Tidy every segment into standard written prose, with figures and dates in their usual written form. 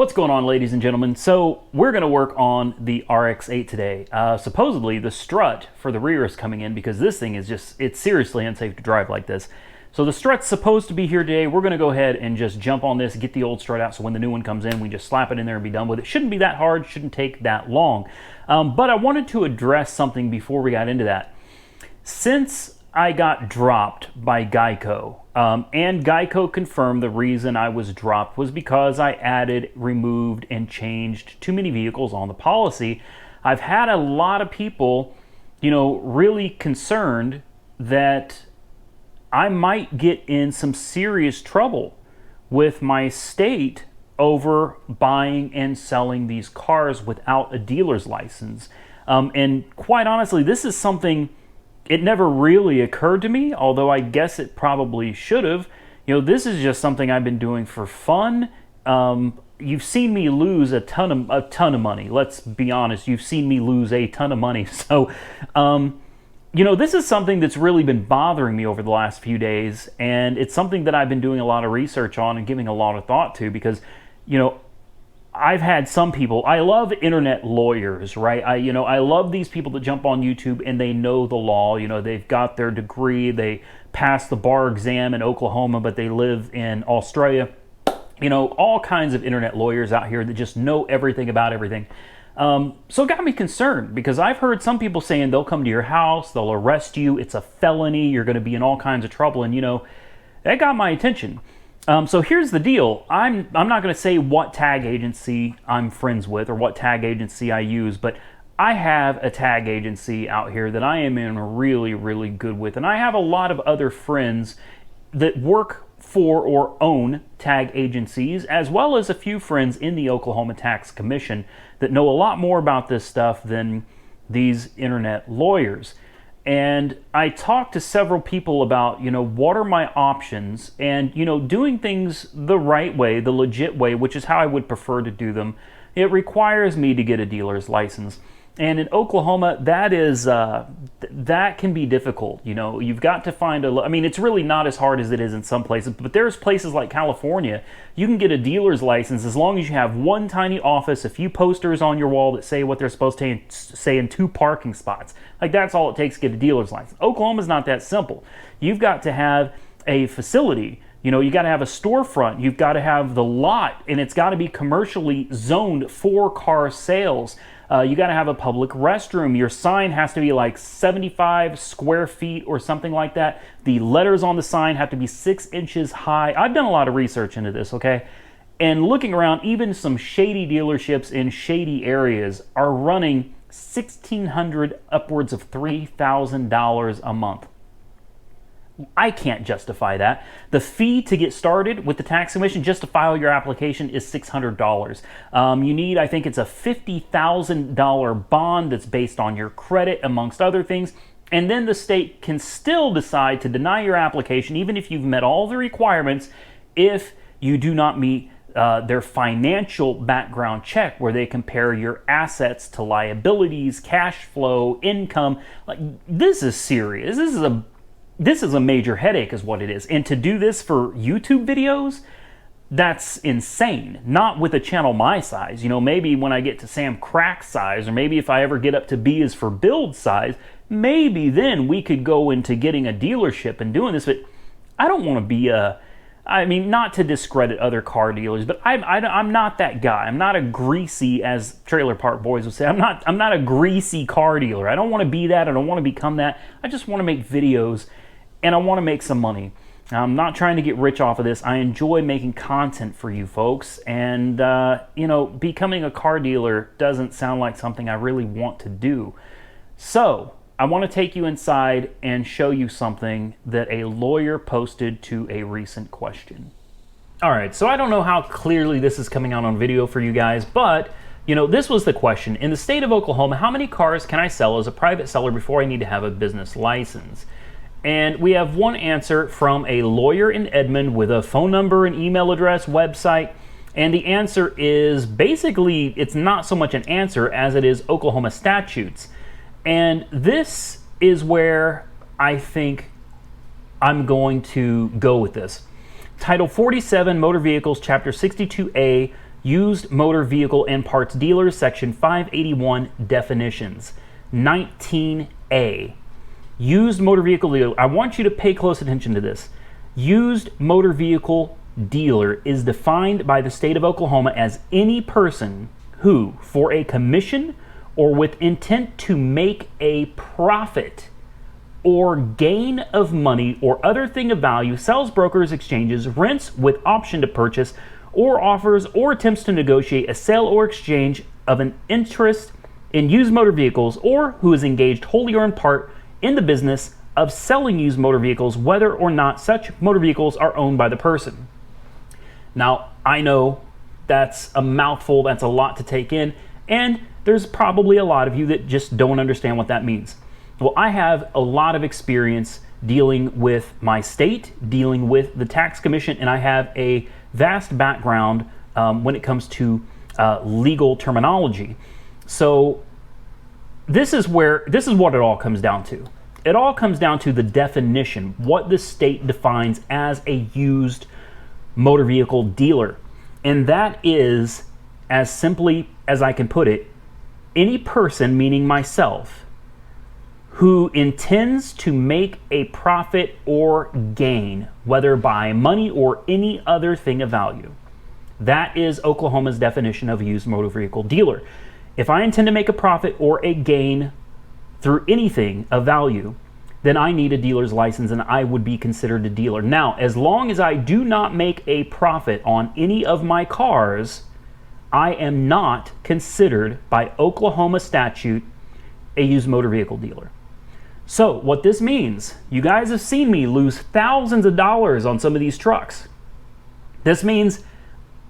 What's going on, ladies and gentlemen? So we're going to work on the RX-8 today. Supposedly the strut for the rear is coming in because this thing is it's seriously unsafe to drive like this. So the strut's supposed to be here today. We're going to go ahead and just jump on this, get the old strut out, so when the new one comes in, we just slap it in there and be done with it. Shouldn't be that hard, shouldn't take that long. But I wanted to address something before we got into that. Since I got dropped by Geico, and Geico confirmed the reason I was dropped was because I added, removed, and changed too many vehicles on the policy. I've had a lot of people, really concerned that I might get in some serious trouble with my state over buying and selling these cars without a dealer's license. And quite honestly, this is something, it never really occurred to me, although I guess it probably should have. This is just something I've been doing for fun. You've seen me lose a ton of money. Let's be honest, you've seen me lose a ton of money. So, this is something that's really been bothering me over the last few days, and it's something that I've been doing a lot of research on and giving a lot of thought to because, I've had some people, I love internet lawyers, right? I love these people that jump on YouTube and they know the law. They've got their degree, they passed the bar exam in Oklahoma, but they live in Australia. All kinds of internet lawyers out here that just know everything about everything. So it got me concerned because I've heard some people saying they'll come to your house, they'll arrest you, it's a felony, you're going to be in all kinds of trouble, and that got my attention. So here's the deal. I'm not going to say what tag agency I'm friends with or what tag agency I use, but I have a tag agency out here that I am in really, really good with, and I have a lot of other friends that work for or own tag agencies, as well as a few friends in the Oklahoma Tax Commission that know a lot more about this stuff than these internet lawyers. And I talked to several people about, what are my options and, doing things the right way, the legit way, which is how I would prefer to do them. It requires me to get a dealer's license. And in Oklahoma, that can be difficult. You've got to find it's really not as hard as it is in some places, but there's places like California, you can get a dealer's license as long as you have one tiny office, a few posters on your wall that say what they're supposed to say in 2 parking spots. Like, that's all it takes to get a dealer's license. Oklahoma's not that simple. You've got to have a facility. You got to have a storefront. You've got to have the lot, and it's got to be commercially zoned for car sales. You got to have a public restroom. Your sign has to be like 75 square feet or something like that. The letters on the sign have to be 6 inches high. I've done a lot of research into this, okay? And looking around, even some shady dealerships in shady areas are running $1,600 upwards of $3,000 a month. I can't justify that. The fee to get started with the tax commission just to file your application is $600. You need, I think it's a $50,000 bond that's based on your credit, amongst other things. And then the state can still decide to deny your application, even if you've met all the requirements, if you do not meet their financial background check, where they compare your assets to liabilities, cash flow, income. Like, this is serious. This is a major headache is what it is. And to do this for YouTube videos, that's insane. Not with a channel my size. Maybe when I get to Sam Crack size, or maybe if I ever get up to B is for Build size, maybe then we could go into getting a dealership and doing this. But I don't want to be not to discredit other car dealers, but I'm not that guy. I'm not a greasy, as Trailer Park Boys would say, I'm not a greasy car dealer. I don't want to be that. I don't want to become that. I just want to make videos and I want to make some money. I'm not trying to get rich off of this. I enjoy making content for you folks, and becoming a car dealer doesn't sound like something I really want to do. So I want to take you inside and show you something that a lawyer posted to a recent question. All right, so I don't know how clearly this is coming out on video for you guys, but this was the question. In the state of Oklahoma, how many cars can I sell as a private seller before I need to have a business license? And we have one answer from a lawyer in Edmond with a phone number, an email address, website. And the answer is basically, it's not so much an answer as it is Oklahoma statutes. And this is where I think I'm going to go with this. Title 47, Motor Vehicles, Chapter 62A, Used motor vehicle and parts dealers, section 581, definitions. 19A. Used motor vehicle dealer. I want you to pay close attention to this. Used motor vehicle dealer is defined by the state of Oklahoma as any person who, for a commission or with intent to make a profit or gain of money or other thing of value, sells, brokers, exchanges, rents with option to purchase, or offers or attempts to negotiate a sale or exchange of an interest in used motor vehicles, or who is engaged wholly or in part in the business of selling used motor vehicles, whether or not such motor vehicles are owned by the person. Now, I know that's a mouthful, that's a lot to take in, and there's probably a lot of you that just don't understand what that means. Well, I have a lot of experience dealing with my state, dealing with the tax commission, and I have a vast background when it comes to legal terminology. So this is what it all comes down to. It all comes down to the definition, what the state defines as a used motor vehicle dealer. And that is, as simply as I can put it, any person, meaning myself, who intends to make a profit or gain, whether by money or any other thing of value. That is Oklahoma's definition of a used motor vehicle dealer. If I intend to make a profit or a gain through anything of value, then I need a dealer's license and I would be considered a dealer. Now, as long as I do not make a profit on any of my cars, I am not considered by Oklahoma statute a used motor vehicle dealer. So what this means, you guys have seen me lose thousands of dollars on some of these trucks. This means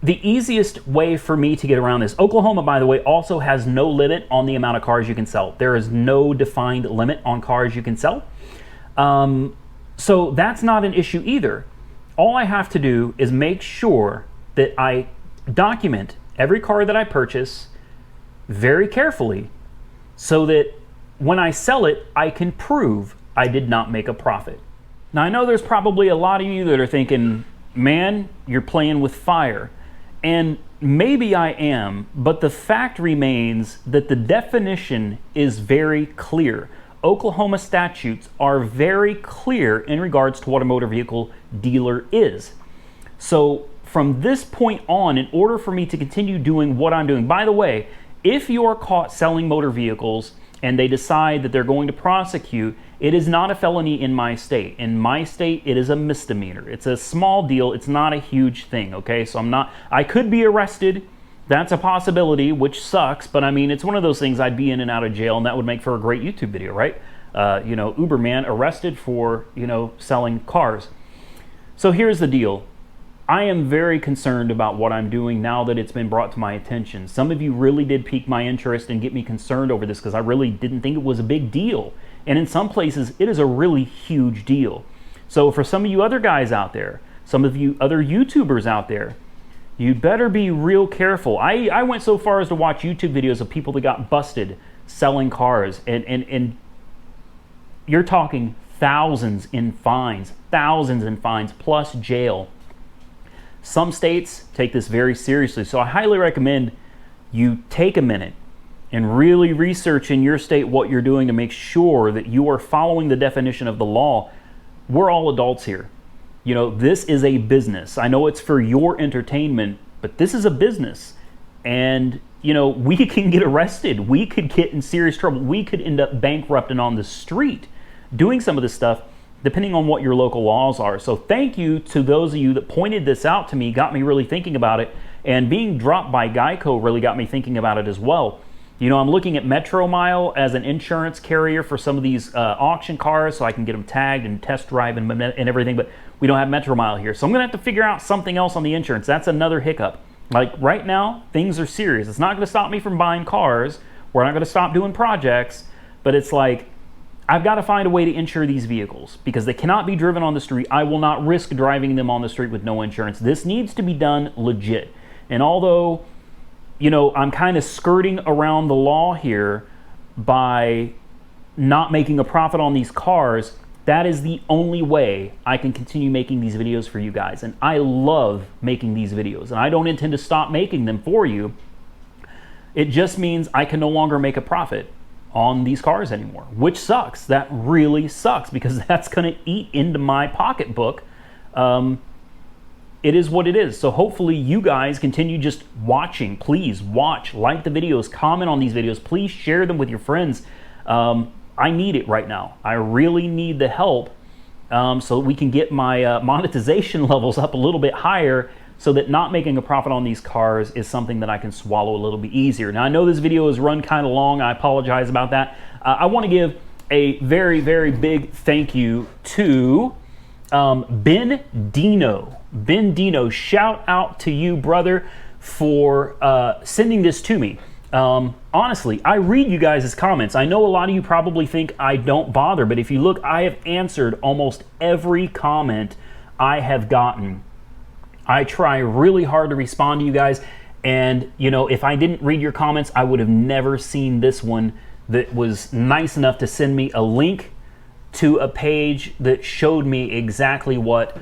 the easiest way for me to get around this, Oklahoma, by the way, also has no limit on the amount of cars you can sell. There is no defined limit on cars you can sell. So that's not an issue either. All I have to do is make sure that I document every car that I purchase very carefully so that when I sell it, I can prove I did not make a profit. Now, I know there's probably a lot of you that are thinking, man, you're playing with fire. And maybe I am, but the fact remains that the definition is very clear. Oklahoma statutes are very clear in regards to what a motor vehicle dealer is. So from this point on, in order for me to continue doing what I'm doing, by the way, if you are caught selling motor vehicles and they decide that they're going to prosecute, it is not a felony in my state. In my state, it is a misdemeanor. It's a small deal. It's not a huge thing, okay? So I could be arrested. That's a possibility, which sucks, but I mean, it's one of those things. I'd be in and out of jail, and that would make for a great YouTube video, right? Uberman arrested for, selling cars. So here's the deal. I am very concerned about what I'm doing now that it's been brought to my attention. Some of you really did pique my interest and get me concerned over this because I really didn't think it was a big deal. And in some places, it is a really huge deal. So for some of you other guys out there, some of you other YouTubers out there, you better be real careful. I went so far as to watch YouTube videos of people that got busted selling cars, and you're talking thousands in fines plus jail. Some states take this very seriously, so I highly recommend you take a minute and really research in your state what you're doing to make sure that you are following the definition of the law. We're all adults here. This is a business. I know it's for your entertainment, but this is a business. And, we can get arrested. We could get in serious trouble. We could end up bankrupting on the street doing some of this stuff, depending on what your local laws are. So thank you to those of you that pointed this out to me, got me really thinking about it, and being dropped by Geico really got me thinking about it as well. I'm looking at Metromile as an insurance carrier for some of these auction cars so I can get them tagged and test drive and everything, but we don't have Metromile here. So I'm gonna have to figure out something else on the insurance. That's another hiccup. Like right now, things are serious. It's not gonna stop me from buying cars. We're not gonna stop doing projects, but it's like, I've got to find a way to insure these vehicles because they cannot be driven on the street. I will not risk driving them on the street with no insurance. This needs to be done legit. And although, I'm kind of skirting around the law here by not making a profit on these cars, That is the only way I can continue making these videos for you guys. And I love making these videos, and I don't intend to stop making them for you. It just means I can no longer make a profit on these cars anymore, which sucks. That really sucks, because that's going to eat into my pocketbook. It is what it is. So hopefully you guys continue just watching. Please watch, like the videos, comment on these videos. Please share them with your friends. I need it right now. I really need the help, so we can get my monetization levels up a little bit higher, so that not making a profit on these cars is something that I can swallow a little bit easier. Now, I know this video is run kind of long. I apologize about that. I want to give a very, very big thank you to Ben Dino. Ben Dino, shout out to you, brother, for sending this to me. Honestly, I read you guys' comments. I know a lot of you probably think I don't bother, but if you look, I have answered almost every comment I have gotten. I try really hard to respond to you guys, and you know, if I didn't read your comments, I would have never seen this one that was nice enough to send me a link to a page that showed me exactly what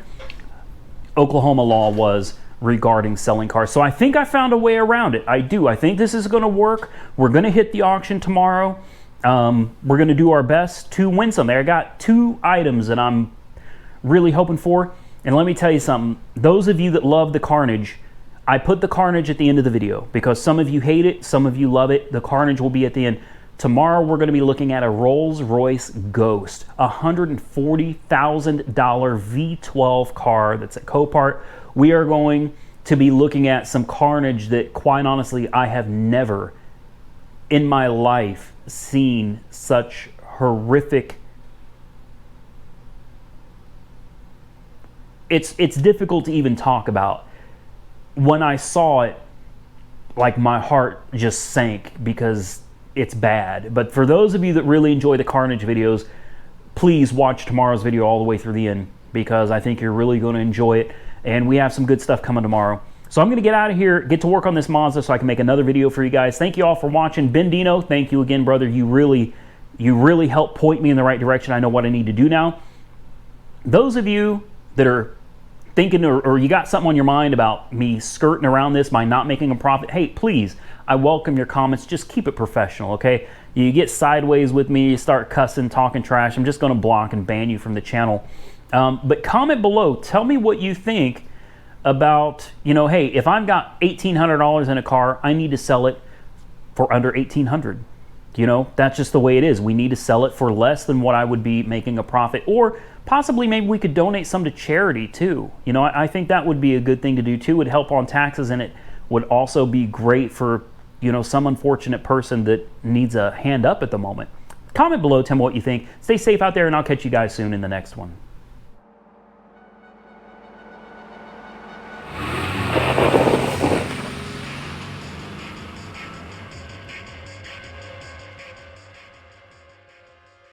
Oklahoma law was regarding selling cars. So I think I found a way around it. I do. I think this is going to work. We're going to hit the auction tomorrow. We're going to do our best to win something. I got 2 items that I'm really hoping for. And let me tell you something. Those of you that love the Carnage, I put the Carnage at the end of the video because some of you hate it, some of you love it. The Carnage will be at the end. Tomorrow we're going to be looking at a Rolls-Royce Ghost, a $140,000 V12 car that's at Copart. We are going to be looking at some Carnage that, quite honestly, I have never in my life seen such horrific. It's difficult to even talk about. When I saw it, like, my heart just sank because it's bad. But for those of you that really enjoy the Carnage videos, please watch tomorrow's video all the way through the end, because I think you're really going to enjoy it. And we have some good stuff coming tomorrow. So I'm going to get out of here, get to work on this Mazda so I can make another video for you guys. Thank you all for watching. Ben Dino, thank you again, brother. You really helped point me in the right direction. I know what I need to do now. Those of you that are thinking, or you got something on your mind about me skirting around this by not making a profit, hey, please, I welcome your comments. Just keep it professional, okay? You get sideways with me, you start cussing, talking trash, I'm just going to block and ban you from the channel. But comment below. Tell me what you think about, you know, hey, if I've got $1,800 in a car, I need to sell it for under $1,800. You know, that's just the way it is. We need to sell it for less than what I would be making a profit, or possibly maybe we could donate some to charity too. You know, I think that would be a good thing to do too. It would help on taxes, and it would also be great for, you know, some unfortunate person that needs a hand up at the moment. Comment below, tell me what you think. Stay safe out there, and I'll catch you guys soon in the next one.